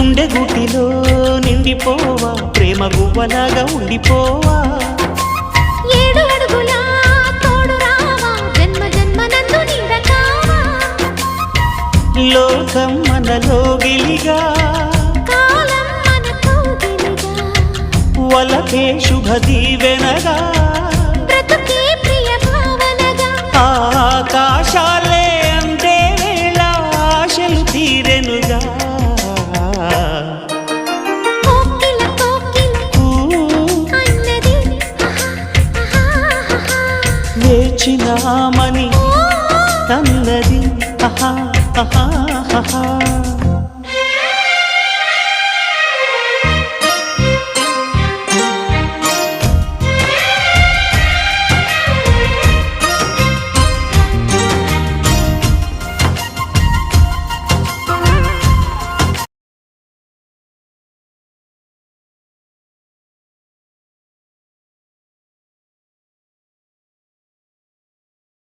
గుండె గుటిలో నిండిపోవా ప్రేమ గువ్వలాగా ఉండిపోవా 7 అడుగుల తోడు రావా జన్మ జన్మనందు నీడకావా లోకం మనలో గిలిగా కాలం మనతో గిలిగా వలకే శుభ దీవెనగా బ్రతుకే ప్రియ భావనగా ఆకాశాలే అందే వేళ ఆశలు తీరెనుగా కోకిల అన్నది వేచినామని అన్నది